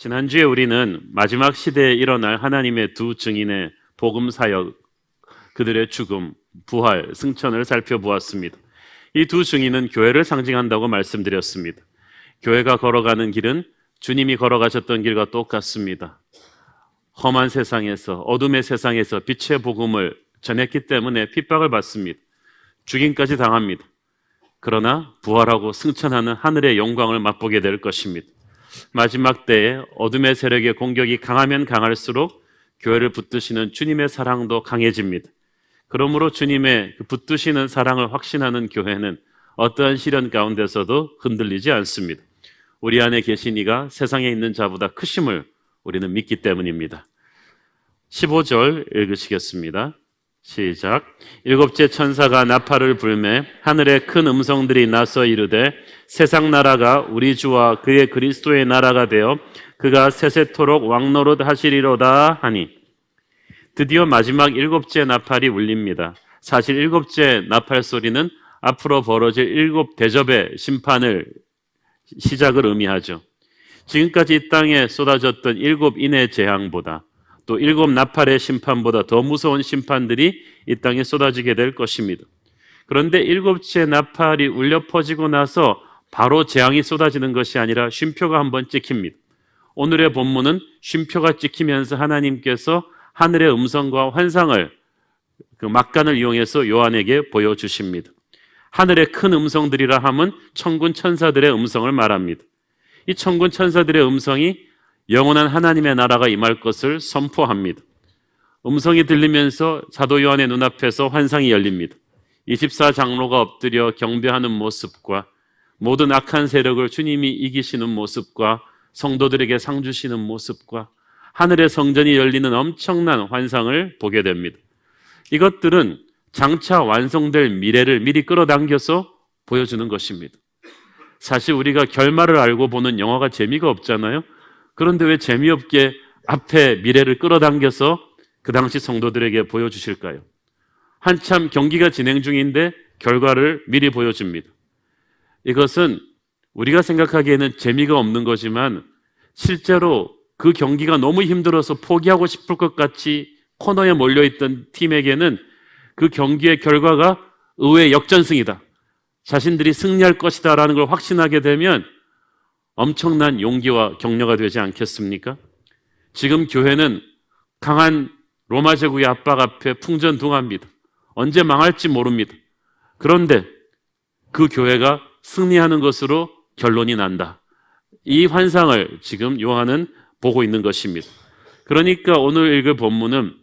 지난주에 우리는 마지막 시대에 일어날 하나님의 두 증인의 복음 사역, 그들의 죽음, 부활, 승천을 살펴보았습니다. 이 두 증인은 교회를 상징한다고 말씀드렸습니다. 교회가 걸어가는 길은 주님이 걸어가셨던 길과 똑같습니다. 험한 세상에서, 어둠의 세상에서 빛의 복음을 전했기 때문에 핍박을 받습니다. 죽임까지 당합니다. 그러나 부활하고 승천하는 하늘의 영광을 맛보게 될 것입니다. 마지막 때에 어둠의 세력의 공격이 강하면 강할수록 교회를 붙드시는 주님의 사랑도 강해집니다. 그러므로 주님의 그 붙드시는 사랑을 확신하는 교회는 어떠한 시련 가운데서도 흔들리지 않습니다. 우리 안에 계신 이가 세상에 있는 자보다 크심을 우리는 믿기 때문입니다. 15절 읽으시겠습니다. 시작. 일곱째 천사가 나팔을 불매 하늘에 큰 음성들이 나서 이르되 세상 나라가 우리 주와 그의 그리스도의 나라가 되어 그가 세세토록 왕노릇 하시리로다 하니, 드디어 마지막 일곱째 나팔이 울립니다. 사실 일곱째 나팔 소리는 앞으로 벌어질 일곱 대접의 심판을 시작을 의미하죠. 지금까지 이 땅에 쏟아졌던 일곱 인의 재앙보다, 또 일곱 나팔의 심판보다 더 무서운 심판들이 이 땅에 쏟아지게 될 것입니다. 그런데 일곱째 나팔이 울려 퍼지고 나서 바로 재앙이 쏟아지는 것이 아니라 쉼표가 한번 찍힙니다. 오늘의 본문은 쉼표가 찍히면서 하나님께서 하늘의 음성과 환상을, 그 막간을 이용해서 요한에게 보여주십니다. 하늘의 큰 음성들이라 함은 천군 천사들의 음성을 말합니다. 이 천군 천사들의 음성이 영원한 하나님의 나라가 임할 것을 선포합니다. 음성이 들리면서 사도 요한의 눈앞에서 환상이 열립니다. 24장로가 엎드려 경배하는 모습과 모든 악한 세력을 주님이 이기시는 모습과 성도들에게 상 주시는 모습과 하늘의 성전이 열리는 엄청난 환상을 보게 됩니다. 이것들은 장차 완성될 미래를 미리 끌어당겨서 보여주는 것입니다. 사실 우리가 결말을 알고 보는 영화가 재미가 없잖아요. 그런데 왜 재미없게 앞에 미래를 끌어당겨서 그 당시 성도들에게 보여주실까요? 한참 경기가 진행 중인데 결과를 미리 보여줍니다. 이것은 우리가 생각하기에는 재미가 없는 거지만 실제로 그 경기가 너무 힘들어서 포기하고 싶을 것 같이 코너에 몰려있던 팀에게는 그 경기의 결과가 의외의 역전승이다, 자신들이 승리할 것이다 라는 걸 확신하게 되면 엄청난 용기와 격려가 되지 않겠습니까? 지금 교회는 강한 로마 제국의 압박 앞에 풍전등화합니다. 언제 망할지 모릅니다. 그런데 그 교회가 승리하는 것으로 결론이 난다. 이 환상을 지금 요한은 보고 있는 것입니다. 그러니까 오늘 읽을 본문은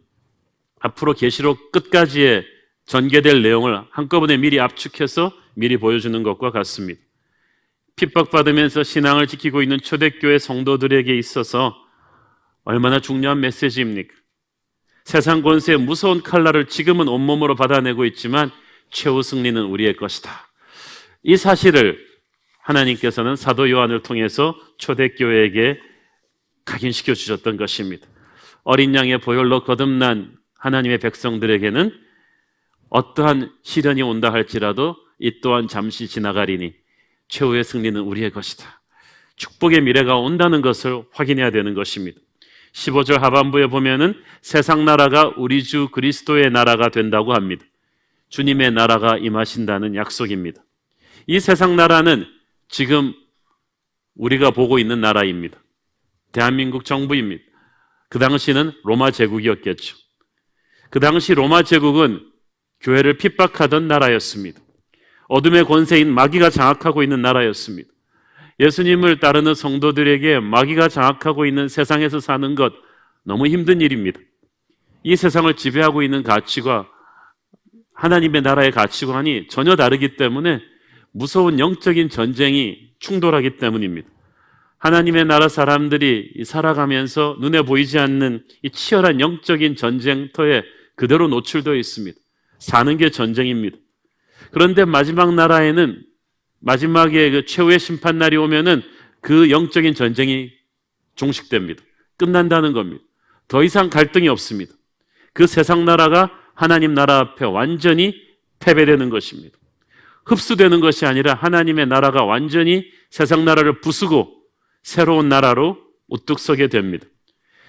앞으로 계시록 끝까지의 전개될 내용을 한꺼번에 미리 압축해서 미리 보여주는 것과 같습니다. 핍박받으면서 신앙을 지키고 있는 초대교회 성도들에게 있어서 얼마나 중요한 메시지입니까? 세상 권세의 무서운 칼날을 지금은 온몸으로 받아내고 있지만 최후 승리는 우리의 것이다. 이 사실을 하나님께서는 사도 요한을 통해서 초대교회에게 각인시켜 주셨던 것입니다. 어린 양의 보혈로 거듭난 하나님의 백성들에게는 어떠한 시련이 온다 할지라도 이 또한 잠시 지나가리니 최후의 승리는 우리의 것이다. 축복의 미래가 온다는 것을 확인해야 되는 것입니다. 15절 하반부에 보면은 세상 나라가 우리 주 그리스도의 나라가 된다고 합니다. 주님의 나라가 임하신다는 약속입니다. 이 세상 나라는 지금 우리가 보고 있는 나라입니다. 대한민국 정부입니다. 그 당시는 로마 제국이었겠죠. 그 당시 로마 제국은 교회를 핍박하던 나라였습니다. 어둠의 권세인 마귀가 장악하고 있는 나라였습니다. 예수님을 따르는 성도들에게 마귀가 장악하고 있는 세상에서 사는 것 너무 힘든 일입니다. 이 세상을 지배하고 있는 가치가 하나님의 나라의 가치관이 전혀 다르기 때문에 무서운 영적인 전쟁이 충돌하기 때문입니다. 하나님의 나라 사람들이 살아가면서 눈에 보이지 않는 이 치열한 영적인 전쟁터에 그대로 노출되어 있습니다. 사는 게 전쟁입니다. 그런데 마지막 나라에는 마지막에 그 최후의 심판날이 오면은 그 영적인 전쟁이 종식됩니다. 끝난다는 겁니다. 더 이상 갈등이 없습니다. 그 세상 나라가 하나님 나라 앞에 완전히 패배되는 것입니다. 흡수되는 것이 아니라 하나님의 나라가 완전히 세상 나라를 부수고 새로운 나라로 우뚝 서게 됩니다.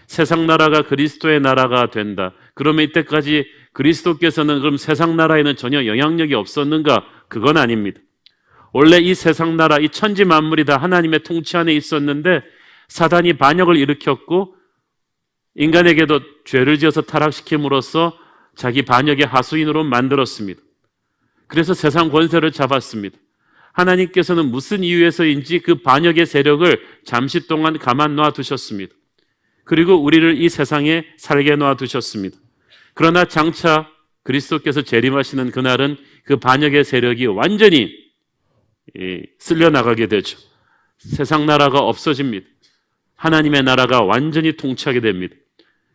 세상 나라가 그리스도의 나라가 된다. 그러면 이때까지 그리스도께서는 그럼 세상 나라에는 전혀 영향력이 없었는가? 그건 아닙니다. 원래 이 세상 나라, 이 천지 만물이 다 하나님의 통치 안에 있었는데 사단이 반역을 일으켰고 인간에게도 죄를 지어서 타락시킴으로써 자기 반역의 하수인으로 만들었습니다. 그래서 세상 권세를 잡았습니다. 하나님께서는 무슨 이유에서인지 그 반역의 세력을 잠시 동안 가만 놔두셨습니다. 그리고 우리를 이 세상에 살게 놔두셨습니다. 그러나 장차 그리스도께서 재림하시는 그날은 그 반역의 세력이 완전히 쓸려나가게 되죠. 세상 나라가 없어집니다. 하나님의 나라가 완전히 통치하게 됩니다.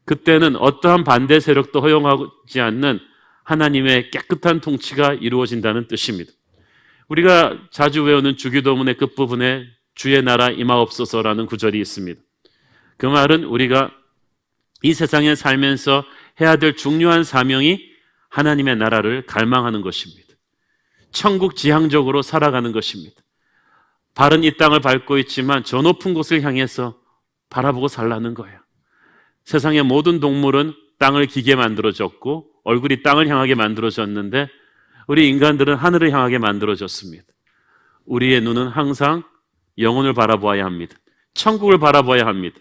그때는 어떠한 반대 세력도 허용하지 않는 하나님의 깨끗한 통치가 이루어진다는 뜻입니다. 우리가 자주 외우는 주기도문의 끝부분에 주의 나라 임하옵소서라는 구절이 있습니다. 그 말은 우리가 이 세상에 살면서 해야 될 중요한 사명이 하나님의 나라를 갈망하는 것입니다. 천국 지향적으로 살아가는 것입니다. 발은 이 땅을 밟고 있지만 저 높은 곳을 향해서 바라보고 살라는 거예요. 세상의 모든 동물은 땅을 기게 만들어졌고 얼굴이 땅을 향하게 만들어졌는데 우리 인간들은 하늘을 향하게 만들어졌습니다. 우리의 눈은 항상 영혼을 바라보아야 합니다. 천국을 바라봐야 합니다.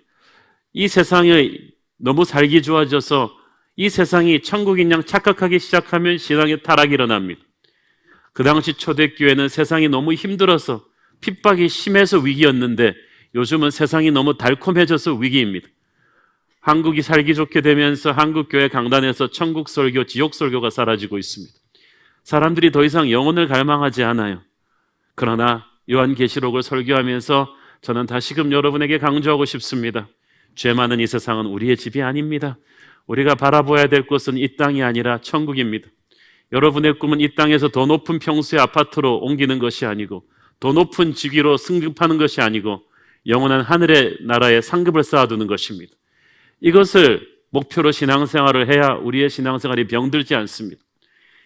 이 세상에 너무 살기 좋아져서 이 세상이 천국인 양 착각하기 시작하면 신앙의 타락이 일어납니다. 그 당시 초대교회는 세상이 너무 힘들어서 핍박이 심해서 위기였는데 요즘은 세상이 너무 달콤해져서 위기입니다. 한국이 살기 좋게 되면서 한국교회 강단에서 천국 설교, 지옥 설교가 사라지고 있습니다. 사람들이 더 이상 영혼을 갈망하지 않아요. 그러나 요한계시록을 설교하면서 저는 다시금 여러분에게 강조하고 싶습니다. 죄 많은 이 세상은 우리의 집이 아닙니다. 우리가 바라봐야 될 곳은 이 땅이 아니라 천국입니다. 여러분의 꿈은 이 땅에서 더 높은 평수의 아파트로 옮기는 것이 아니고 더 높은 직위로 승급하는 것이 아니고 영원한 하늘의 나라에 상급을 쌓아두는 것입니다. 이것을 목표로 신앙생활을 해야 우리의 신앙생활이 병들지 않습니다.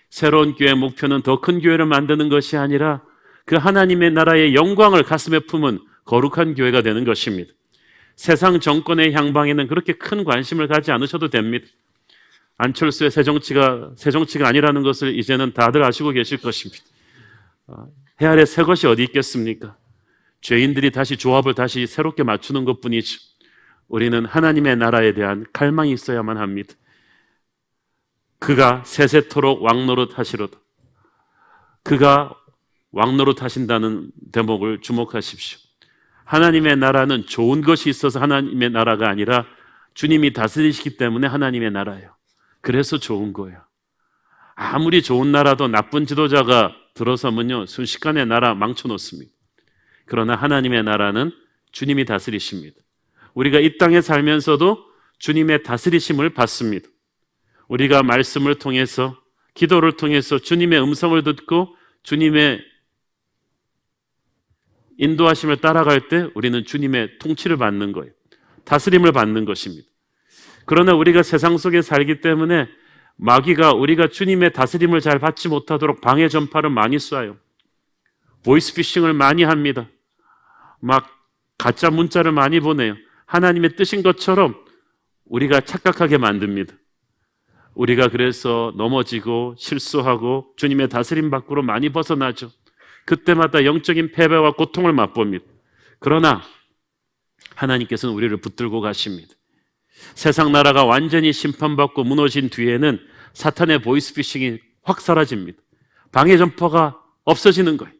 새로운 교회의 목표는 더 큰 교회를 만드는 것이 아니라 그 하나님의 나라의 영광을 가슴에 품은 거룩한 교회가 되는 것입니다. 세상 정권의 향방에는 그렇게 큰 관심을 가지 않으셔도 됩니다. 안철수의 새정치가 아니라는 것을 이제는 다들 아시고 계실 것입니다. 해 아래 새 것이 어디 있겠습니까? 죄인들이 다시 조합을 다시 새롭게 맞추는 것뿐이죠. 우리는 하나님의 나라에 대한 갈망이 있어야만 합니다. 그가 세세토록 왕노릇 하시로다. 그가 왕노릇 하신다는 대목을 주목하십시오. 하나님의 나라는 좋은 것이 있어서 하나님의 나라가 아니라 주님이 다스리시기 때문에 하나님의 나라예요. 그래서 좋은 거예요. 아무리 좋은 나라도 나쁜 지도자가 들어서면요 순식간에 나라 망쳐놓습니다. 그러나 하나님의 나라는 주님이 다스리십니다. 우리가 이 땅에 살면서도 주님의 다스리심을 받습니다. 우리가 말씀을 통해서 기도를 통해서 주님의 음성을 듣고 주님의 인도하심을 따라갈 때 우리는 주님의 통치를 받는 거예요. 다스림을 받는 것입니다. 그러나 우리가 세상 속에 살기 때문에 마귀가 우리가 주님의 다스림을 잘 받지 못하도록 방해 전파를 많이 쏴요. 보이스피싱을 많이 합니다. 막 가짜 문자를 많이 보내요. 하나님의 뜻인 것처럼 우리가 착각하게 만듭니다. 우리가 그래서 넘어지고 실수하고 주님의 다스림 밖으로 많이 벗어나죠. 그때마다 영적인 패배와 고통을 맛봅니다. 그러나 하나님께서는 우리를 붙들고 가십니다. 세상 나라가 완전히 심판받고 무너진 뒤에는 사탄의 보이스피싱이 확 사라집니다. 방해 전파가 없어지는 거예요.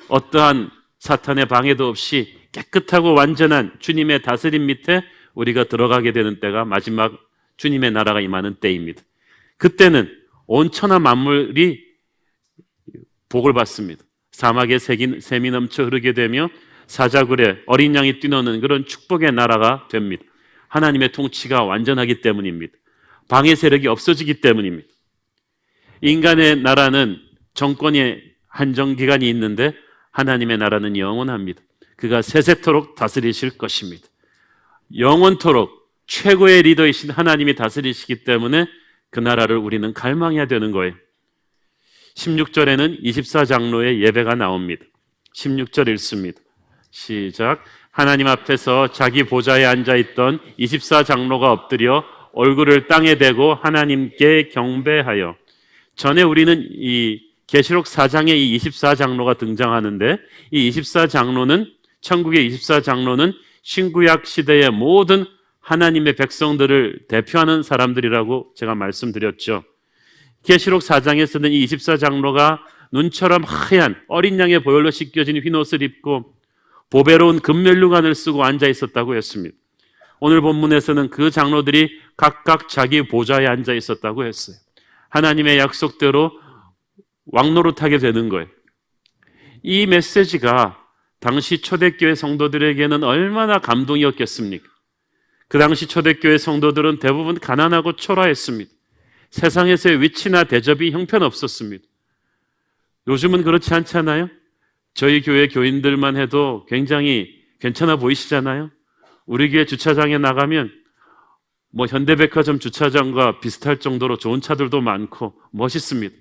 어떠한 사탄의 방해도 없이 깨끗하고 완전한 주님의 다스림 밑에 우리가 들어가게 되는 때가 마지막 주님의 나라가 임하는 때입니다. 그때는 온 천하 만물이 복을 받습니다. 사막에 샘이 넘쳐 흐르게 되며 사자굴에 어린 양이 뛰노는 그런 축복의 나라가 됩니다. 하나님의 통치가 완전하기 때문입니다. 방해 세력이 없어지기 때문입니다. 인간의 나라는 정권의 한정기간이 있는데 하나님의 나라는 영원합니다. 그가 세세토록 다스리실 것입니다. 영원토록 최고의 리더이신 하나님이 다스리시기 때문에 그 나라를 우리는 갈망해야 되는 거예요. 16절에는 24장로의 예배가 나옵니다. 16절 읽습니다. 시작. 하나님 앞에서 자기 보좌에 앉아있던 24장로가 엎드려 얼굴을 땅에 대고 하나님께 경배하여, 전에 우리는 이 계시록 4장에 이 24장로가 등장하는데, 이 24장로는, 천국의 24장로는 신구약 시대의 모든 하나님의 백성들을 대표하는 사람들이라고 제가 말씀드렸죠. 계시록 4장에서는 이 24장로가 눈처럼 하얀 어린 양의 보혈로 씻겨진 흰옷을 입고 보배로운 금면류관을 쓰고 앉아 있었다고 했습니다. 오늘 본문에서는 그 장로들이 각각 자기 보좌에 앉아 있었다고 했어요. 하나님의 약속대로 왕노릇하게 되는 거예요. 이 메시지가 당시 초대교회 성도들에게는 얼마나 감동이었겠습니까? 그 당시 초대교회 성도들은 대부분 가난하고 초라했습니다. 세상에서의 위치나 대접이 형편없었습니다. 요즘은 그렇지 않잖아요? 저희 교회 교인들만 해도 굉장히 괜찮아 보이시잖아요? 우리 교회 주차장에 나가면 뭐 현대백화점 주차장과 비슷할 정도로 좋은 차들도 많고 멋있습니다.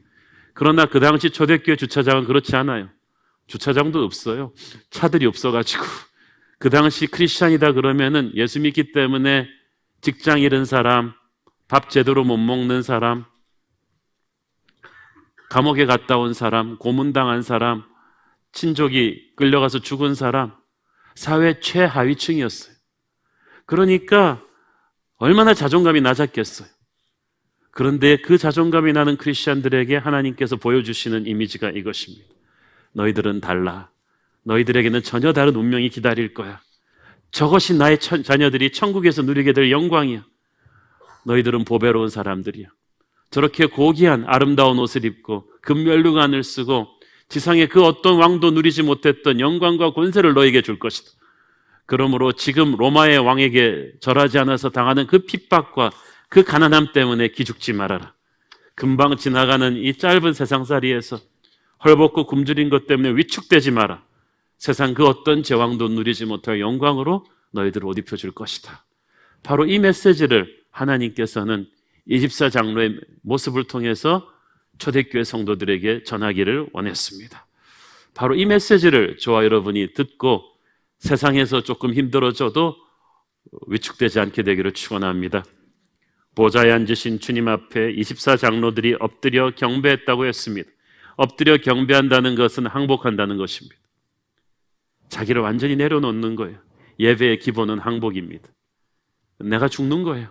그러나 그 당시 초대교회 주차장은 그렇지 않아요. 주차장도 없어요. 차들이 없어가지고. 그 당시 크리스찬이다 그러면은 예수 믿기 때문에 직장 잃은 사람, 밥 제대로 못 먹는 사람, 감옥에 갔다 온 사람, 고문당한 사람, 친족이 끌려가서 죽은 사람, 사회 최하위층이었어요. 그러니까 얼마나 자존감이 낮았겠어요. 그런데 그 자존감이 나는 크리스찬들에게 하나님께서 보여주시는 이미지가 이것입니다. 너희들은 달라. 너희들에게는 전혀 다른 운명이 기다릴 거야. 저것이 나의 자녀들이 천국에서 누리게 될 영광이야. 너희들은 보배로운 사람들이야. 저렇게 고귀한 아름다운 옷을 입고 금면류관을 쓰고 지상의 그 어떤 왕도 누리지 못했던 영광과 권세를 너에게 줄 것이다. 그러므로 지금 로마의 왕에게 절하지 않아서 당하는 그 핍박과 그 가난함 때문에 기죽지 말아라. 금방 지나가는 이 짧은 세상살이에서 헐벗고 굶주린 것 때문에 위축되지 마라. 세상 그 어떤 제왕도 누리지 못할 영광으로 너희들을 옷 입혀줄 것이다. 바로 이 메시지를 하나님께서는 24장로의 모습을 통해서 초대교회 성도들에게 전하기를 원했습니다. 바로 이 메시지를 저와 여러분이 듣고 세상에서 조금 힘들어져도 위축되지 않게 되기를 축원합니다. 보좌에 앉으신 주님 앞에 24장로들이 엎드려 경배했다고 했습니다. 엎드려 경배한다는 것은 항복한다는 것입니다. 자기를 완전히 내려놓는 거예요. 예배의 기본은 항복입니다. 내가 죽는 거예요.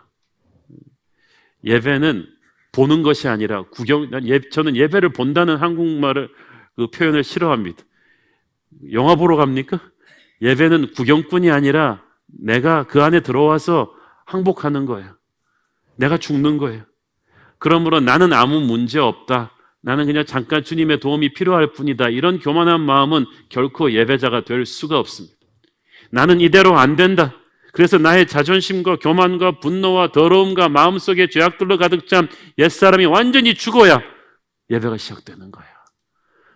예배는 보는 것이 아니라 저는 예배를 본다는 한국말을 그 표현을 싫어합니다. 영화 보러 갑니까? 예배는 구경꾼이 아니라 내가 그 안에 들어와서 항복하는 거예요. 내가 죽는 거예요. 그러므로 나는 아무 문제 없다. 나는 그냥 잠깐 주님의 도움이 필요할 뿐이다. 이런 교만한 마음은 결코 예배자가 될 수가 없습니다. 나는 이대로 안 된다. 그래서 나의 자존심과 교만과 분노와 더러움과 마음속의 죄악들로 가득 찬 옛사람이 완전히 죽어야 예배가 시작되는 거예요.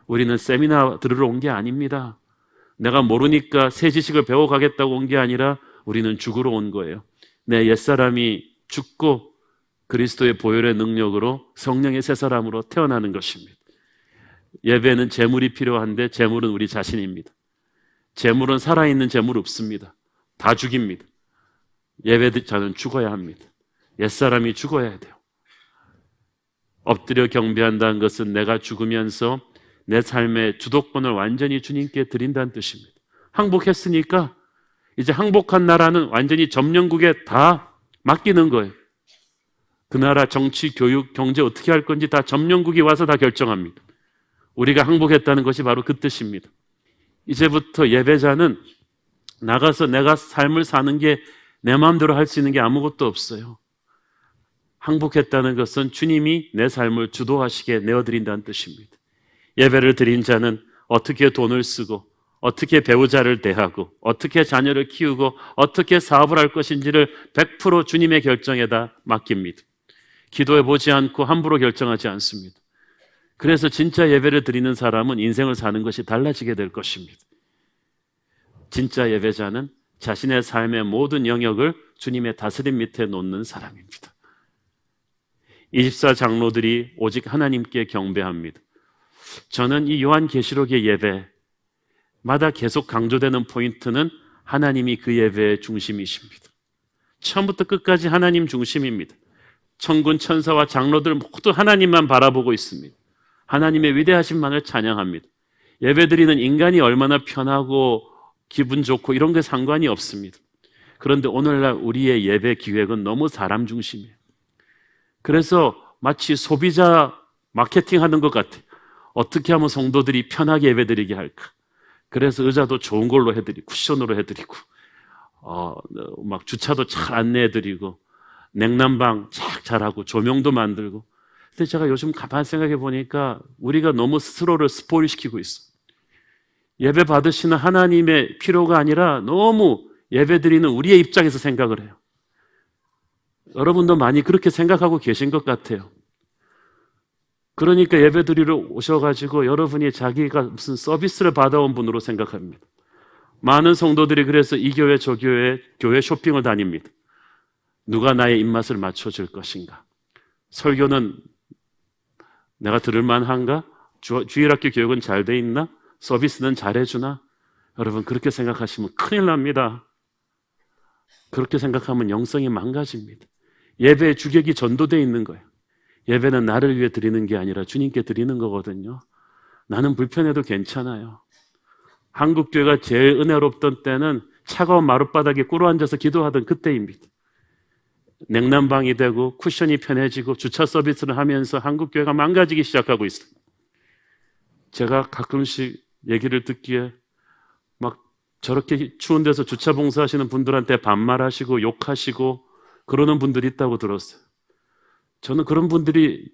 우리는 세미나 들으러 온 게 아닙니다. 내가 모르니까 새 지식을 배워가겠다고 온 게 아니라 우리는 죽으러 온 거예요. 내 옛사람이 죽고 그리스도의 보혈의 능력으로 성령의 새 사람으로 태어나는 것입니다. 예배는 재물이 필요한데 재물은 우리 자신입니다. 재물은 살아있는 재물 없습니다. 다 죽입니다. 예배자는 죽어야 합니다. 옛사람이 죽어야 돼요. 엎드려 경배한다는 것은 내가 죽으면서 내 삶의 주도권을 완전히 주님께 드린다는 뜻입니다. 항복했으니까 이제 항복한 나라는 완전히 점령국에 다 맡기는 거예요. 그 나라 정치, 교육, 경제 어떻게 할 건지 다 점령국이 와서 다 결정합니다. 우리가 항복했다는 것이 바로 그 뜻입니다. 이제부터 예배자는 나가서 내가 삶을 사는 게 내 마음대로 할 수 있는 게 아무것도 없어요. 항복했다는 것은 주님이 내 삶을 주도하시게 내어드린다는 뜻입니다. 예배를 드린 자는 어떻게 돈을 쓰고 어떻게 배우자를 대하고 어떻게 자녀를 키우고 어떻게 사업을 할 것인지를 100% 주님의 결정에다 맡깁니다. 기도해 보지 않고 함부로 결정하지 않습니다. 그래서 진짜 예배를 드리는 사람은 인생을 사는 것이 달라지게 될 것입니다. 진짜 예배자는 자신의 삶의 모든 영역을 주님의 다스림 밑에 놓는 사람입니다. 24장로들이 오직 하나님께 경배합니다. 저는 이 요한계시록의 예배마다 계속 강조되는 포인트는 하나님이 그 예배의 중심이십니다. 처음부터 끝까지 하나님 중심입니다. 천군 천사와 장로들 모두 하나님만 바라보고 있습니다. 하나님의 위대하심만을 찬양합니다. 예배드리는 인간이 얼마나 편하고 기분 좋고 이런 게 상관이 없습니다. 그런데 오늘날 우리의 예배 기획은 너무 사람 중심이에요. 그래서 마치 소비자 마케팅 하는 것 같아요. 어떻게 하면 성도들이 편하게 예배드리게 할까? 그래서 의자도 좋은 걸로 해드리고 쿠션으로 해드리고 막 주차도 잘 안내해드리고 냉난방 잘하고 조명도 만들고. 근데 제가 요즘 가만히 생각해 보니까 우리가 너무 스스로를 스포일 시키고 있어. 예배 받으시는 하나님의 필요가 아니라 너무 예배 드리는 우리의 입장에서 생각을 해요. 여러분도 많이 그렇게 생각하고 계신 것 같아요. 그러니까 예배 드리러 오셔가지고 여러분이 자기가 무슨 서비스를 받아온 분으로 생각합니다. 많은 성도들이 그래서 이 교회 저 교회 쇼핑을 다닙니다. 누가 나의 입맛을 맞춰줄 것인가? 설교는 내가 들을 만한가? 주일학교 교육은 잘 돼 있나? 서비스는 잘해주나? 여러분 그렇게 생각하시면 큰일 납니다. 그렇게 생각하면 영성이 망가집니다. 예배의 주객이 전도되어 있는 거예요. 예배는 나를 위해 드리는 게 아니라 주님께 드리는 거거든요. 나는 불편해도 괜찮아요. 한국교회가 제일 은혜롭던 때는 차가운 마룻바닥에 꿇어앉아서 기도하던 그때입니다. 냉난방이 되고 쿠션이 편해지고 주차 서비스를 하면서 한국교회가 망가지기 시작하고 있어요. 제가 가끔씩 얘기를 듣기에 막 저렇게 추운 데서 주차 봉사하시는 분들한테 반말하시고 욕하시고 그러는 분들이 있다고 들었어요. 저는 그런 분들이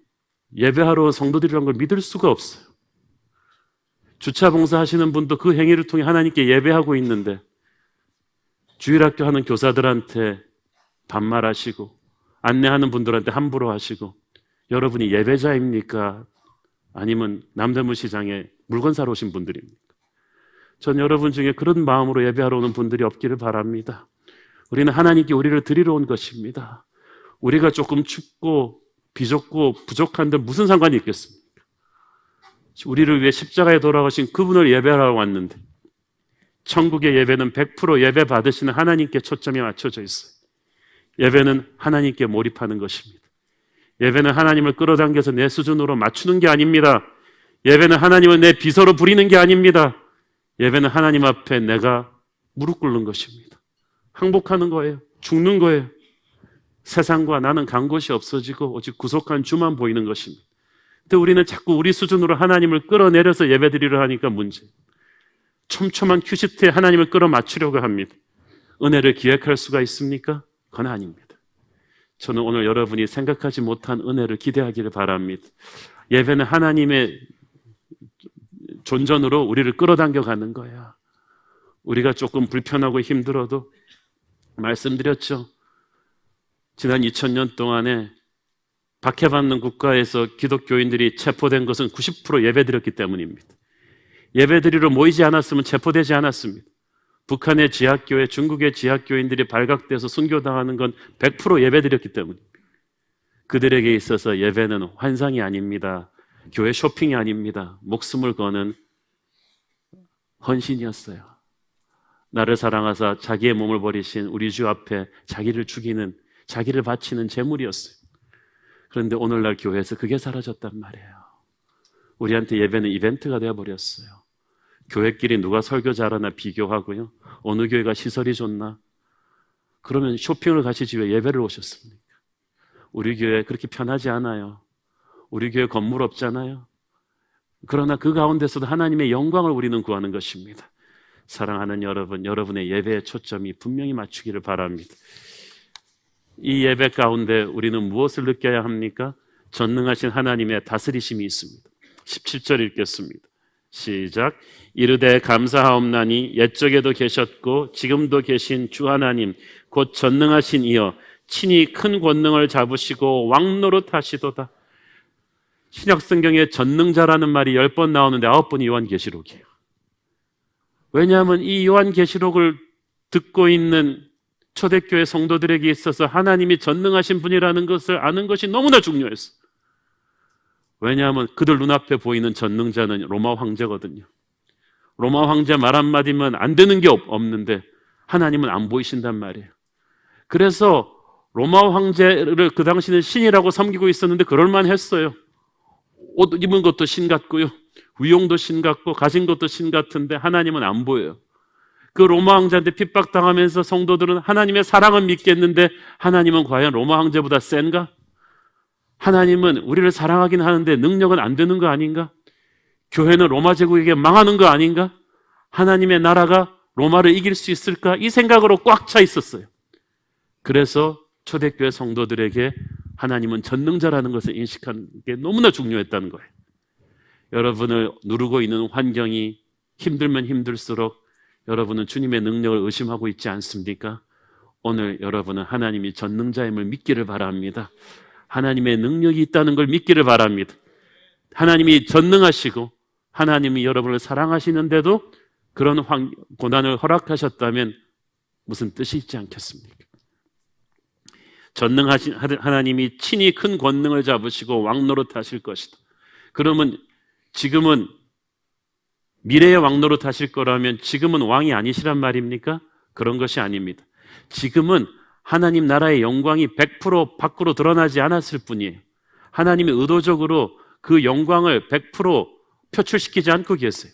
예배하러 온 성도들이라는 걸 믿을 수가 없어요. 주차 봉사하시는 분도 그 행위를 통해 하나님께 예배하고 있는데 주일학교 하는 교사들한테 반말하시고 안내하는 분들한테 함부로 하시고 여러분이 예배자입니까? 아니면 남대문 시장에 물건 사러 오신 분들입니까? 전 여러분 중에 그런 마음으로 예배하러 오는 분들이 없기를 바랍니다. 우리는 하나님께 우리를 드리러 온 것입니다. 우리가 조금 춥고 비좁고 부족한데 무슨 상관이 있겠습니까? 우리를 위해 십자가에 돌아가신 그분을 예배하러 왔는데 천국의 예배는 100% 예배 받으시는 하나님께 초점이 맞춰져 있어요. 예배는 하나님께 몰입하는 것입니다. 예배는 하나님을 끌어당겨서 내 수준으로 맞추는 게 아닙니다. 예배는 하나님을 내 비서로 부리는 게 아닙니다. 예배는 하나님 앞에 내가 무릎 꿇는 것입니다. 항복하는 거예요. 죽는 거예요. 세상과 나는 간 곳이 없어지고 오직 구속한 주만 보이는 것입니다. 근데 우리는 자꾸 우리 수준으로 하나님을 끌어내려서 예배드리려 하니까 문제. 촘촘한 큐시트에 하나님을 끌어맞추려고 합니다. 은혜를 기획할 수가 있습니까? 그건 아닙니다. 저는 오늘 여러분이 생각하지 못한 은혜를 기대하기를 바랍니다. 예배는 하나님의 존전으로 우리를 끌어당겨 가는 거야. 우리가 조금 불편하고 힘들어도 말씀드렸죠. 지난 2000년 동안에 박해받는 국가에서 기독교인들이 체포된 것은 90% 예배드렸기 때문입니다. 예배드리러 모이지 않았으면 체포되지 않았습니다. 북한의 지하교회, 중국의 지하교인들이 발각돼서 순교당하는 건 100% 예배드렸기 때문입니다. 그들에게 있어서 예배는 환상이 아닙니다. 교회 쇼핑이 아닙니다. 목숨을 거는 헌신이었어요. 나를 사랑하사 자기의 몸을 버리신 우리 주 앞에 자기를 죽이는, 자기를 바치는 제물이었어요. 그런데 오늘날 교회에서 그게 사라졌단 말이에요. 우리한테 예배는 이벤트가 되어버렸어요. 교회끼리 누가 설교 잘하나 비교하고요. 어느 교회가 시설이 좋나? 그러면 쇼핑을 가시지 왜 예배를 오셨습니까? 우리 교회 그렇게 편하지 않아요. 우리 교회 건물 없잖아요. 그러나 그 가운데서도 하나님의 영광을 우리는 구하는 것입니다. 사랑하는 여러분, 여러분의 예배의 초점이 분명히 맞추기를 바랍니다. 이 예배 가운데 우리는 무엇을 느껴야 합니까? 전능하신 하나님의 다스리심이 있습니다. 17절 읽겠습니다. 시작. 이르되 감사하옵나니 옛적에도 계셨고 지금도 계신 주 하나님 곧 전능하신 이여 친히 큰 권능을 잡으시고 왕노릇 하시도다. 신약성경에 전능자라는 말이 10번 나오는데 9번이 요한계시록이에요. 왜냐하면 이 요한계시록을 듣고 있는 초대교회 성도들에게 있어서 하나님이 전능하신 분이라는 것을 아는 것이 너무나 중요했어요. 왜냐하면 그들 눈앞에 보이는 전능자는 로마 황제거든요. 로마 황제 말 한마디면 안 되는 게 없는데 하나님은 안 보이신단 말이에요. 그래서 로마 황제를 그 당시는 신이라고 섬기고 있었는데 그럴만 했어요. 옷 입은 것도 신 같고요, 위용도 신 같고 가진 것도 신 같은데 하나님은 안 보여요. 그 로마 황제한테 핍박당하면서 성도들은 하나님의 사랑은 믿겠는데 하나님은 과연 로마 황제보다 센가? 하나님은 우리를 사랑하긴 하는데 능력은 안 되는 거 아닌가? 교회는 로마 제국에게 망하는 거 아닌가? 하나님의 나라가 로마를 이길 수 있을까? 이 생각으로 꽉 차 있었어요. 그래서 초대교회 성도들에게 하나님은 전능자라는 것을 인식하는 게 너무나 중요했다는 거예요. 여러분을 누르고 있는 환경이 힘들면 힘들수록 여러분은 주님의 능력을 의심하고 있지 않습니까? 오늘 여러분은 하나님이 전능자임을 믿기를 바랍니다. 하나님의 능력이 있다는 걸 믿기를 바랍니다. 하나님이 전능하시고 하나님이 여러분을 사랑하시는데도 그런 고난을 허락하셨다면 무슨 뜻이 있지 않겠습니까? 전능하신 하나님이 친히 큰 권능을 잡으시고 왕노릇 하실 것이다. 그러면 지금은 미래의 왕노릇 하실 거라면 지금은 왕이 아니시란 말입니까? 그런 것이 아닙니다. 지금은 하나님 나라의 영광이 100% 밖으로 드러나지 않았을 뿐이에요. 하나님이 의도적으로 그 영광을 100% 표출시키지 않고 계세요.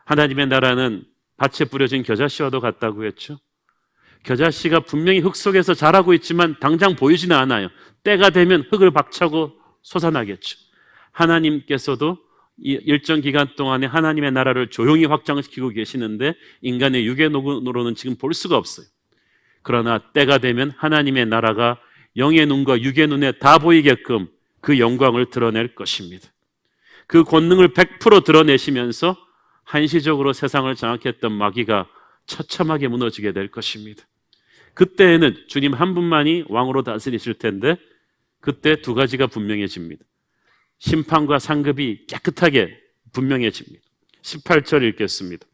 하나님의 나라는 밭에 뿌려진 겨자씨와도 같다고 했죠. 겨자씨가 분명히 흙 속에서 자라고 있지만 당장 보이지는 않아요. 때가 되면 흙을 박차고 솟아나겠죠. 하나님께서도 일정 기간 동안에 하나님의 나라를 조용히 확장시키고 계시는데 인간의 육의 눈으로는 지금 볼 수가 없어요. 그러나 때가 되면 하나님의 나라가 영의 눈과 육의 눈에 다 보이게끔 그 영광을 드러낼 것입니다. 그 권능을 100% 드러내시면서 한시적으로 세상을 장악했던 마귀가 처참하게 무너지게 될 것입니다. 그때에는 주님 한 분만이 왕으로 다스리실 텐데 그때 두 가지가 분명해집니다. 심판과 상급이 깨끗하게 분명해집니다. 18절 읽겠습니다.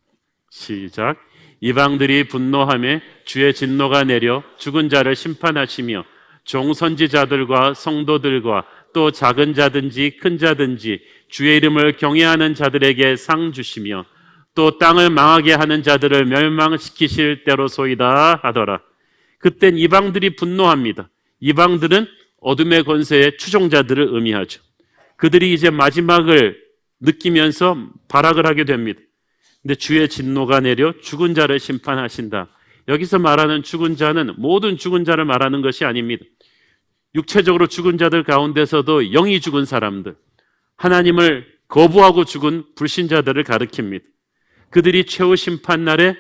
시작. 이방들이 분노하며 주의 진노가 내려 죽은 자를 심판하시며 종선지자들과 성도들과 또 작은 자든지 큰 자든지 주의 이름을 경외하는 자들에게 상 주시며 또 땅을 망하게 하는 자들을 멸망시키실 때로소이다 하더라. 그땐 이방들이 분노합니다. 이방들은 어둠의 권세의 추종자들을 의미하죠. 그들이 이제 마지막을 느끼면서 발악을 하게 됩니다. 근데 주의 진노가 내려 죽은 자를 심판하신다. 여기서 말하는 죽은 자는 모든 죽은 자를 말하는 것이 아닙니다. 육체적으로 죽은 자들 가운데서도 영이 죽은 사람들, 하나님을 거부하고 죽은 불신자들을 가리킵니다. 그들이 최후 심판날에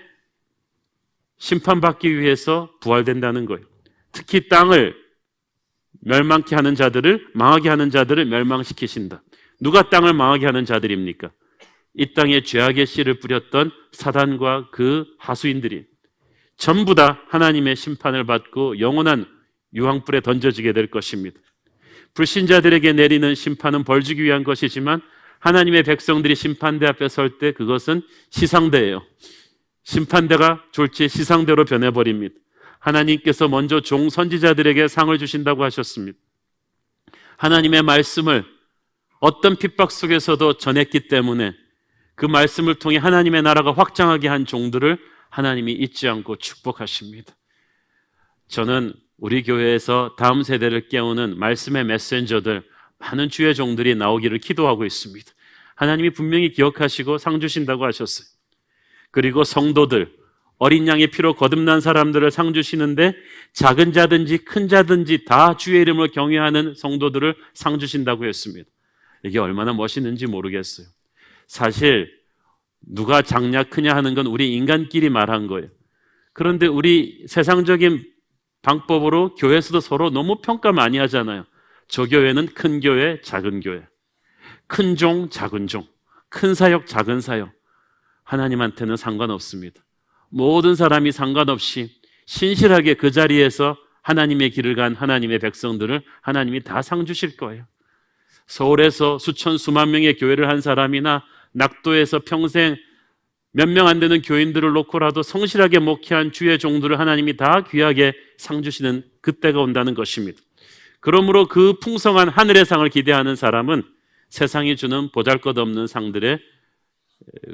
심판받기 위해서 부활된다는 거예요. 특히 땅을 멸망케 하는 자들을, 망하게 하는 자들을 멸망시키신다. 누가 땅을 망하게 하는 자들입니까? 이 땅에 죄악의 씨를 뿌렸던 사단과 그 하수인들이 전부 다 하나님의 심판을 받고 영원한 유황불에 던져지게 될 것입니다. 불신자들에게 내리는 심판은 벌 주기 위한 것이지만 하나님의 백성들이 심판대 앞에 설 때 그것은 시상대예요. 심판대가 졸지에 시상대로 변해버립니다. 하나님께서 먼저 종선지자들에게 상을 주신다고 하셨습니다. 하나님의 말씀을 어떤 핍박 속에서도 전했기 때문에 그 말씀을 통해 하나님의 나라가 확장하게 한 종들을 하나님이 잊지 않고 축복하십니다. 저는 우리 교회에서 다음 세대를 깨우는 말씀의 메신저들, 많은 주의 종들이 나오기를 기도하고 있습니다. 하나님이 분명히 기억하시고 상 주신다고 하셨어요. 그리고 성도들, 어린 양의 피로 거듭난 사람들을 상 주시는데 작은 자든지 큰 자든지 다 주의 이름을 경외하는 성도들을 상 주신다고 했습니다. 이게 얼마나 멋있는지 모르겠어요. 사실 누가 작냐 크냐 하는 건 우리 인간끼리 말한 거예요. 그런데 우리 세상적인 방법으로 교회에서도 서로 너무 평가 많이 하잖아요. 저 교회는 큰 교회, 작은 교회, 큰 종, 작은 종, 큰 사역, 작은 사역. 하나님한테는 상관없습니다. 모든 사람이 상관없이 신실하게 그 자리에서 하나님의 길을 간 하나님의 백성들을 하나님이 다 상 주실 거예요. 서울에서 수천 수만 명의 교회를 한 사람이나 낙도에서 평생 몇 명 안 되는 교인들을 놓고라도 성실하게 목회한 주의 종들을 하나님이 다 귀하게 상 주시는 그때가 온다는 것입니다. 그러므로 그 풍성한 하늘의 상을 기대하는 사람은 세상이 주는 보잘것없는 상들에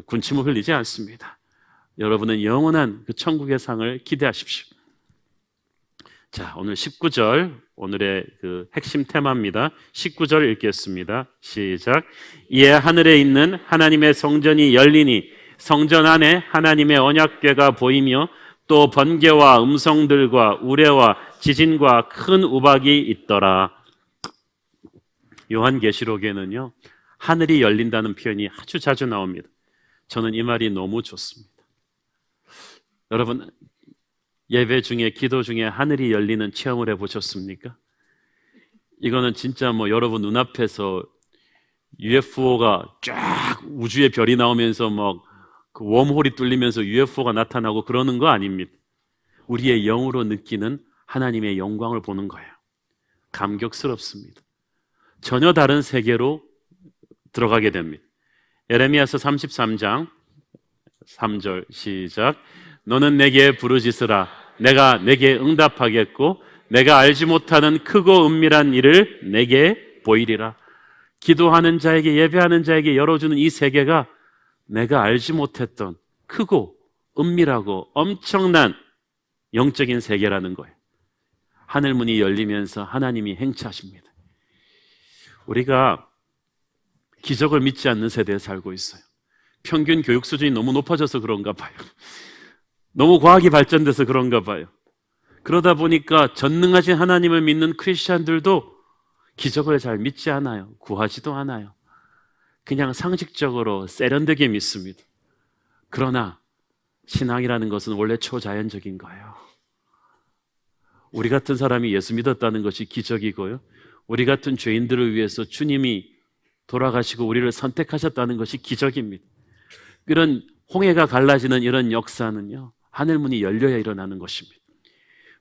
군침을 흘리지 않습니다. 여러분은 영원한 그 천국의 상을 기대하십시오. 자, 오늘 19절, 오늘의 그 핵심 테마입니다. 19절 읽겠습니다. 시작. 이에 하늘에 있는 하나님의 성전이 열리니 성전 안에 하나님의 언약궤가 보이며 또 번개와 음성들과 우레와 지진과 큰 우박이 있더라. 요한계시록에는요, 하늘이 열린다는 표현이 아주 자주 나옵니다. 저는 이 말이 너무 좋습니다. 여러분, 예배 중에, 기도 중에 하늘이 열리는 체험을 해보셨습니까? 이거는 진짜 뭐 여러분 눈앞에서 UFO가 쫙 우주의 별이 나오면서 막 그 웜홀이 뚫리면서 UFO가 나타나고 그러는 거 아닙니다. 우리의 영으로 느끼는 하나님의 영광을 보는 거예요. 감격스럽습니다. 전혀 다른 세계로 들어가게 됩니다. 예레미야서 33장 3절 시작. 너는 내게 부르짖으라. 내가 내게 응답하겠고 내가 알지 못하는 크고 은밀한 일을 내게 보이리라. 기도하는 자에게, 예배하는 자에게 열어주는 이 세계가 내가 알지 못했던 크고 은밀하고 엄청난 영적인 세계라는 거예요. 하늘문이 열리면서 하나님이 행차하십니다. 우리가 기적을 믿지 않는 세대에 살고 있어요. 평균 교육 수준이 너무 높아져서 그런가 봐요. 너무 과학이 발전돼서 그런가 봐요. 그러다 보니까 전능하신 하나님을 믿는 크리스찬들도 기적을 잘 믿지 않아요. 구하지도 않아요. 그냥 상식적으로 세련되게 믿습니다. 그러나 신앙이라는 것은 원래 초자연적인 거예요. 우리 같은 사람이 예수 믿었다는 것이 기적이고요, 우리 같은 죄인들을 위해서 주님이 돌아가시고 우리를 선택하셨다는 것이 기적입니다. 이런 홍해가 갈라지는 이런 역사는요, 하늘문이 열려야 일어나는 것입니다.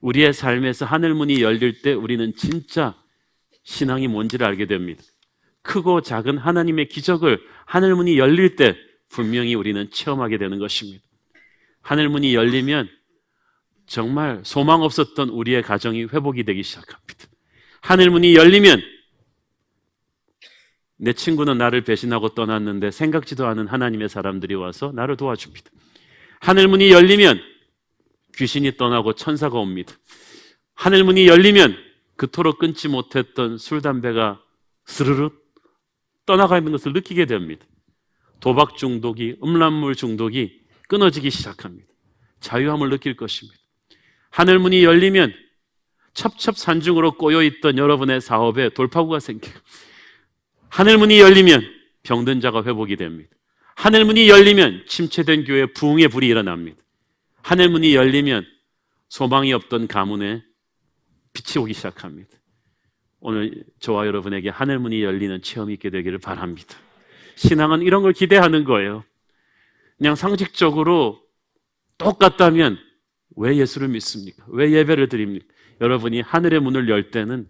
우리의 삶에서 하늘문이 열릴 때 우리는 진짜 신앙이 뭔지를 알게 됩니다. 크고 작은 하나님의 기적을 하늘문이 열릴 때 분명히 우리는 체험하게 되는 것입니다. 하늘문이 열리면 정말 소망 없었던 우리의 가정이 회복이 되기 시작합니다. 하늘문이 열리면 내 친구는 나를 배신하고 떠났는데 생각지도 않은 하나님의 사람들이 와서 나를 도와줍니다. 하늘문이 열리면 귀신이 떠나고 천사가 옵니다. 하늘문이 열리면 그토록 끊지 못했던 술, 담배가 스르륵 떠나가 있는 것을 느끼게 됩니다. 도박 중독이, 음란물 중독이 끊어지기 시작합니다. 자유함을 느낄 것입니다. 하늘문이 열리면 첩첩산중으로 꼬여있던 여러분의 사업에 돌파구가 생겨요. 하늘문이 열리면 병든 자가 회복이 됩니다. 하늘문이 열리면 침체된 교회에 부흥의 불이 일어납니다. 하늘문이 열리면 소망이 없던 가문에 빛이 오기 시작합니다. 오늘 저와 여러분에게 하늘문이 열리는 체험이 있게 되기를 바랍니다. 신앙은 이런 걸 기대하는 거예요. 그냥 상식적으로 똑같다면 왜 예수를 믿습니까? 왜 예배를 드립니까? 여러분이 하늘의 문을 열 때는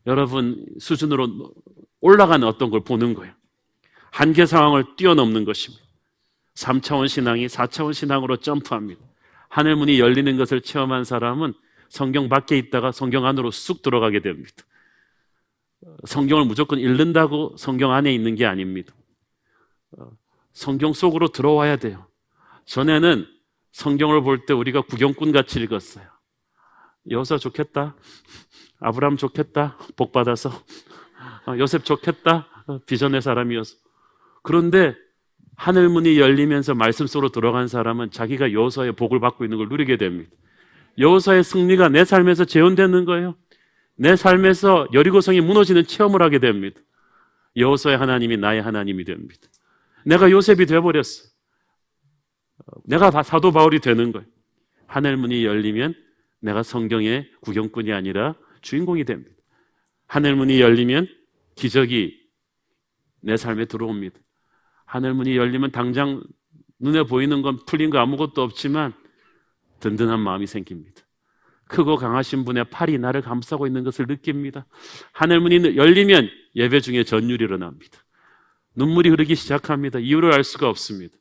여러분 수준으로 올라가는 어떤 걸 보는 거예요. 한계 상황을 뛰어넘는 것입니다. 3차원 신앙이 4차원 신앙으로 점프합니다. 하늘문이 열리는 것을 체험한 사람은 성경 밖에 있다가 성경 안으로 쑥 들어가게 됩니다. 성경을 무조건 읽는다고 성경 안에 있는 게 아닙니다. 성경 속으로 들어와야 돼요. 전에는 성경을 볼 때 우리가 구경꾼 같이 읽었어요. 여호수아 좋겠다, 아브라함 좋겠다, 복 받아서, 요셉 좋겠다, 비전의 사람이어서. 그런데 하늘문이 열리면서 말씀 속으로 들어간 사람은 자기가 여호수아의 복을 받고 있는 걸 누리게 됩니다. 여호수아의 승리가 내 삶에서 재현되는 거예요. 내 삶에서 여리고성이 무너지는 체험을 하게 됩니다. 여호수아의 하나님이 나의 하나님이 됩니다. 내가 요셉이 되어버렸어요. 내가 사도 바울이 되는 거예요. 하늘문이 열리면 내가 성경의 구경꾼이 아니라 주인공이 됩니다. 하늘문이 열리면 기적이 내 삶에 들어옵니다. 하늘문이 열리면 당장 눈에 보이는 건 풀린 거 아무것도 없지만 든든한 마음이 생깁니다. 크고 강하신 분의 팔이 나를 감싸고 있는 것을 느낍니다. 하늘문이 열리면 예배 중에 전율이 일어납니다. 눈물이 흐르기 시작합니다. 이유를 알 수가 없습니다.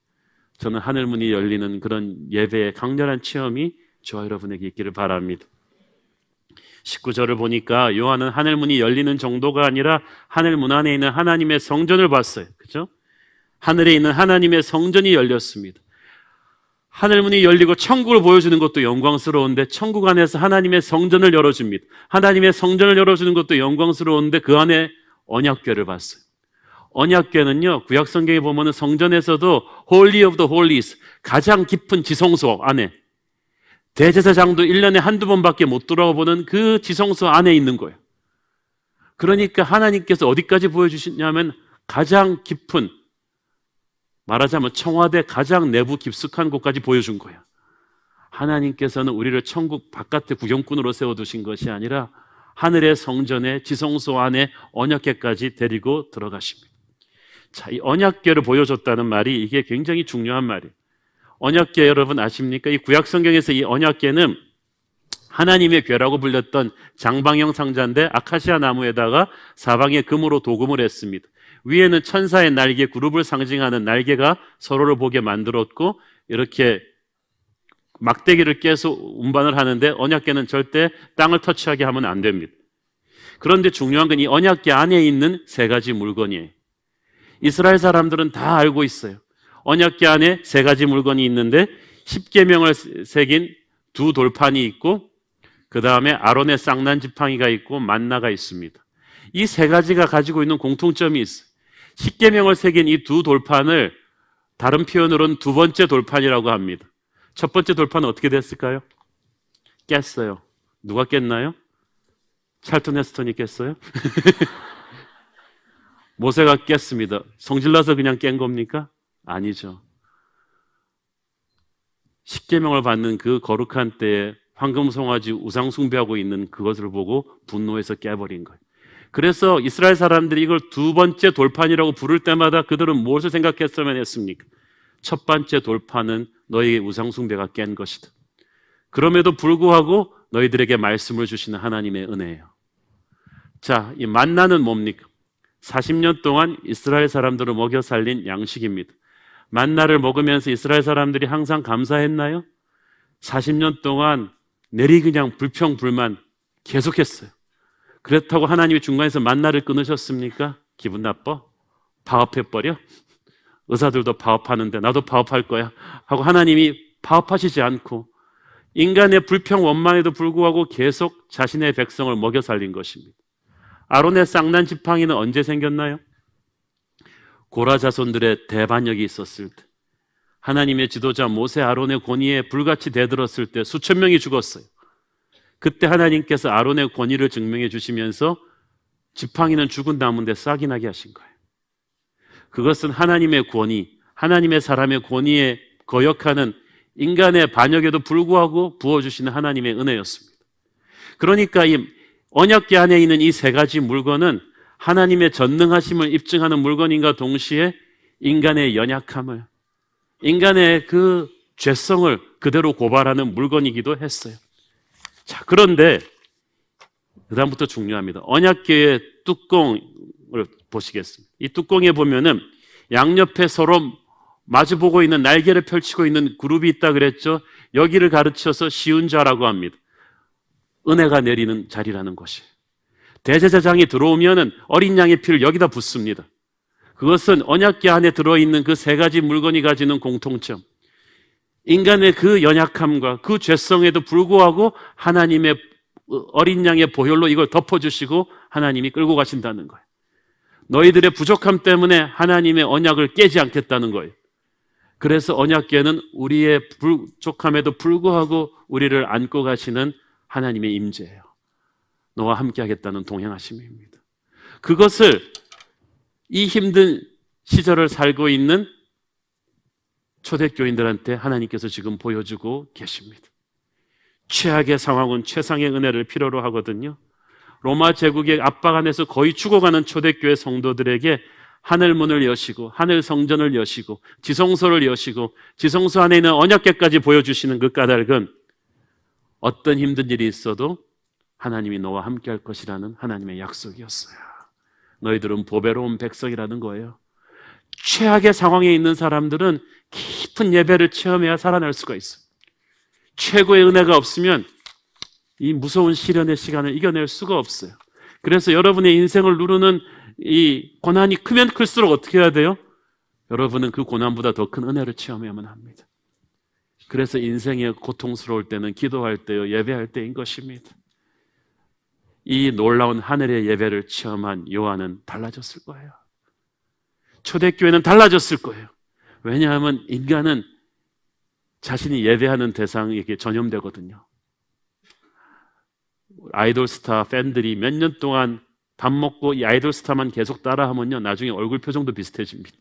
저는 하늘문이 열리는 그런 예배의 강렬한 체험이 저와 여러분에게 있기를 바랍니다. 19절을 보니까 요한은 하늘문이 열리는 정도가 아니라 하늘문 안에 있는 하나님의 성전을 봤어요. 그죠? 하늘에 있는 하나님의 성전이 열렸습니다. 하늘문이 열리고 천국을 보여주는 것도 영광스러운데 천국 안에서 하나님의 성전을 열어줍니다. 하나님의 성전을 열어주는 것도 영광스러운데 그 안에 언약궤를 봤어요. 언약궤는요, 구약 성경에 보면은 성전에서도 Holy of the Holies, 가장 깊은 지성소 안에, 대제사장도 1년에 한두 번밖에 못 들어보는 그 지성소 안에 있는 거예요. 그러니까 하나님께서 어디까지 보여주시냐면 가장 깊은, 말하자면 청와대 가장 내부 깊숙한 곳까지 보여준 거예요. 하나님께서는 우리를 천국 바깥에 구경꾼으로 세워두신 것이 아니라 하늘의 성전의 지성소 안에 언약궤까지 데리고 들어가십니다. 자, 이 언약궤를 보여줬다는 말이 이게 굉장히 중요한 말이에요. 언약궤 여러분 아십니까? 이 구약 성경에서 이 언약궤는 하나님의 궤라고 불렸던 장방형 상자인데 아카시아 나무에다가 사방에 금으로 도금을 했습니다. 위에는 천사의 날개, 그룹을 상징하는 날개가 서로를 보게 만들었고, 이렇게 막대기를 깨서 운반을 하는데 언약궤는 절대 땅을 터치하게 하면 안 됩니다. 그런데 중요한 건 이 언약궤 안에 있는 세 가지 물건이에요. 이스라엘 사람들은 다 알고 있어요. 언약궤 안에 세 가지 물건이 있는데 십계명을 새긴 두 돌판이 있고, 그 다음에 아론의 쌍난 지팡이가 있고 만나가 있습니다. 이 세 가지가 가지고 있는 공통점이 있어요. 십계명을 새긴 이 두 돌판을 다른 표현으로는 두 번째 돌판이라고 합니다. 첫 번째 돌판은 어떻게 됐을까요? 깼어요. 누가 깼나요? 찰튼 헤스턴이 깼어요? 모세가 깼습니다. 성질나서 그냥 깬 겁니까? 아니죠. 십계명을 받는 그 거룩한 때에 황금송아지 우상 숭배하고 있는 그것을 보고 분노해서 깨버린 거예요. 그래서 이스라엘 사람들이 이걸 두 번째 돌판이라고 부를 때마다 그들은 무엇을 생각했으면 했습니까? 첫 번째 돌판은 너희의 우상 숭배가 깬 것이다. 그럼에도 불구하고 너희들에게 말씀을 주시는 하나님의 은혜예요. 자, 이 만나는 뭡니까? 40년 동안 이스라엘 사람들을 먹여 살린 양식입니다. 만나를 먹으면서 이스라엘 사람들이 항상 감사했나요? 40년 동안 내리 그냥 불평불만 계속했어요. 그렇다고 하나님이 중간에서 만나를 끊으셨습니까? 기분 나빠? 파업해버려? 의사들도 파업하는데 나도 파업할 거야 하고 하나님이 파업하시지 않고 인간의 불평 원망에도 불구하고 계속 자신의 백성을 먹여 살린 것입니다. 아론의 쌍난 지팡이는 언제 생겼나요? 고라 자손들의 대반역이 있었을 때, 하나님의 지도자 모세 아론의 권위에 불같이 대들었을 때 수천 명이 죽었어요. 그때 하나님께서 아론의 권위를 증명해 주시면서 지팡이는 죽은 나무인데 싹이 나게 하신 거예요. 그것은 하나님의 권위, 하나님의 사람의 권위에 거역하는 인간의 반역에도 불구하고 부어주시는 하나님의 은혜였습니다. 그러니까 이 언약궤 안에 있는 이 세 가지 물건은 하나님의 전능하심을 입증하는 물건인가 동시에 인간의 연약함을, 인간의 그 죄성을 그대로 고발하는 물건이기도 했어요. 자, 그런데 그 다음부터 중요합니다. 언약궤의 뚜껑을 보시겠습니다. 이 뚜껑에 보면은 양옆에 서로 마주보고 있는 날개를 펼치고 있는 그룹이 있다 그랬죠. 여기를 가르쳐서 쉬운 자라고 합니다. 은혜가 내리는 자리라는 것이. 대제사장이 들어오면은 어린 양의 피를 여기다 붓습니다. 그것은 언약궤 안에 들어있는 그 세 가지 물건이 가지는 공통점. 인간의 그 연약함과 그 죄성에도 불구하고 하나님의 어린 양의 보혈로 이걸 덮어주시고 하나님이 끌고 가신다는 거예요. 너희들의 부족함 때문에 하나님의 언약을 깨지 않겠다는 거예요. 그래서 언약궤는 우리의 부족함에도 불구하고 우리를 안고 가시는 하나님의 임재예요. 너와 함께 하겠다는 동행하심입니다. 그것을 이 힘든 시절을 살고 있는 초대교인들한테 하나님께서 지금 보여주고 계십니다. 최악의 상황은 최상의 은혜를 필요로 하거든요. 로마 제국의 압박 안에서 거의 죽어가는 초대교회 성도들에게 하늘 문을 여시고 하늘 성전을 여시고 지성소를 여시고 지성소 안에 있는 언약궤까지 보여주시는 그 까닭은 어떤 힘든 일이 있어도 하나님이 너와 함께 할 것이라는 하나님의 약속이었어요. 너희들은 보배로운 백성이라는 거예요. 최악의 상황에 있는 사람들은 깊은 예배를 체험해야 살아날 수가 있어요. 최고의 은혜가 없으면 이 무서운 시련의 시간을 이겨낼 수가 없어요. 그래서 여러분의 인생을 누르는 이 고난이 크면 클수록 어떻게 해야 돼요? 여러분은 그 고난보다 더 큰 은혜를 체험해야만 합니다. 그래서 인생이 고통스러울 때는 기도할 때요, 예배할 때인 것입니다. 이 놀라운 하늘의 예배를 체험한 요한은 달라졌을 거예요. 초대교회는 달라졌을 거예요. 왜냐하면 인간은 자신이 예배하는 대상에게 전염되거든요. 아이돌 스타 팬들이 몇 년 동안 밥 먹고 이 아이돌 스타만 계속 따라하면요, 나중에 얼굴 표정도 비슷해집니다.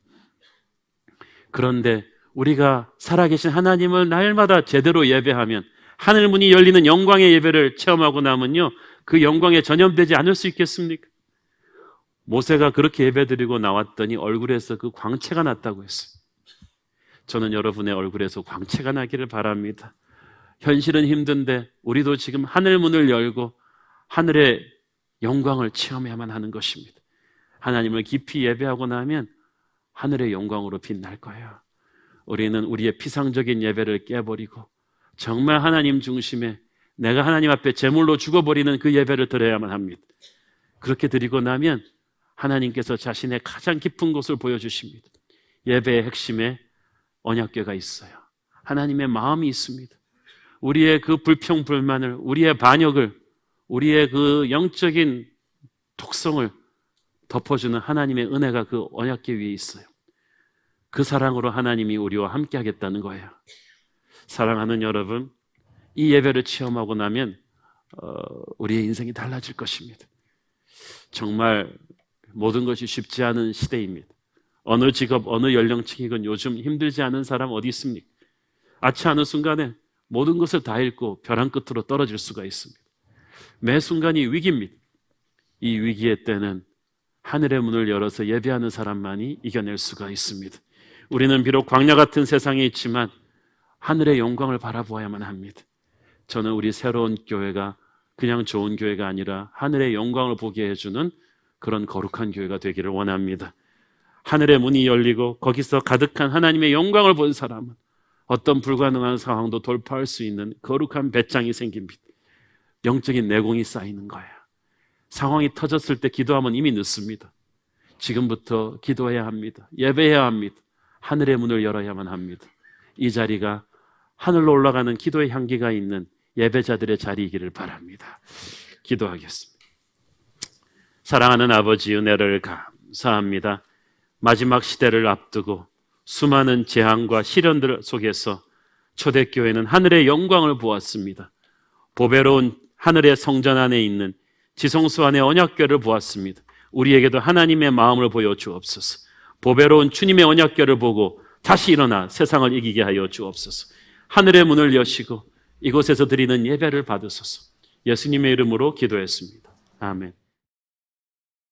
그런데 우리가 살아계신 하나님을 날마다 제대로 예배하면, 하늘 문이 열리는 영광의 예배를 체험하고 나면요, 그 영광에 전염되지 않을 수 있겠습니까? 모세가 그렇게 예배드리고 나왔더니 얼굴에서 그 광채가 났다고 했어요. 저는 여러분의 얼굴에서 광채가 나기를 바랍니다. 현실은 힘든데 우리도 지금 하늘 문을 열고 하늘의 영광을 체험해야만 하는 것입니다. 하나님을 깊이 예배하고 나면 하늘의 영광으로 빛날 거예요. 우리는 우리의 피상적인 예배를 깨버리고 정말 하나님 중심에 내가 하나님 앞에 제물로 죽어버리는 그 예배를 드려야만 합니다. 그렇게 드리고 나면 하나님께서 자신의 가장 깊은 곳을 보여주십니다. 예배의 핵심에 언약궤가 있어요. 하나님의 마음이 있습니다. 우리의 그 불평불만을, 우리의 반역을, 우리의 그 영적인 독성을 덮어주는 하나님의 은혜가 그 언약궤 위에 있어요. 그 사랑으로 하나님이 우리와 함께 하겠다는 거예요. 사랑하는 여러분, 이 예배를 체험하고 나면 우리의 인생이 달라질 것입니다. 정말 모든 것이 쉽지 않은 시대입니다. 어느 직업, 어느 연령층이건 요즘 힘들지 않은 사람 어디 있습니까? 아치 않은 순간에 모든 것을 다 잃고 벼랑 끝으로 떨어질 수가 있습니다. 매 순간이 위기입니다. 이 위기의 때는 하늘의 문을 열어서 예배하는 사람만이 이겨낼 수가 있습니다. 우리는 비록 광야 같은 세상에 있지만 하늘의 영광을 바라보아야만 합니다. 저는 우리 새로운 교회가 그냥 좋은 교회가 아니라 하늘의 영광을 보게 해주는 그런 거룩한 교회가 되기를 원합니다. 하늘의 문이 열리고 거기서 가득한 하나님의 영광을 본 사람은 어떤 불가능한 상황도 돌파할 수 있는 거룩한 배짱이 생깁니다. 영적인 내공이 쌓이는 거예요. 상황이 터졌을 때 기도하면 이미 늦습니다. 지금부터 기도해야 합니다. 예배해야 합니다. 하늘의 문을 열어야만 합니다. 이 자리가 하늘로 올라가는 기도의 향기가 있는 예배자들의 자리이기를 바랍니다. 기도하겠습니다. 사랑하는 아버지, 은혜를 감사합니다. 마지막 시대를 앞두고 수많은 재앙과 시련들 속에서 초대교회는 하늘의 영광을 보았습니다. 보배로운 하늘의 성전 안에 있는 지성소 안의 언약궤를 보았습니다. 우리에게도 하나님의 마음을 보여주옵소서. 보배로운 주님의 언약궤를 보고 다시 일어나 세상을 이기게 하여 주옵소서. 하늘의 문을 여시고 이곳에서 드리는 예배를 받으소서. 예수님의 이름으로 기도했습니다. 아멘.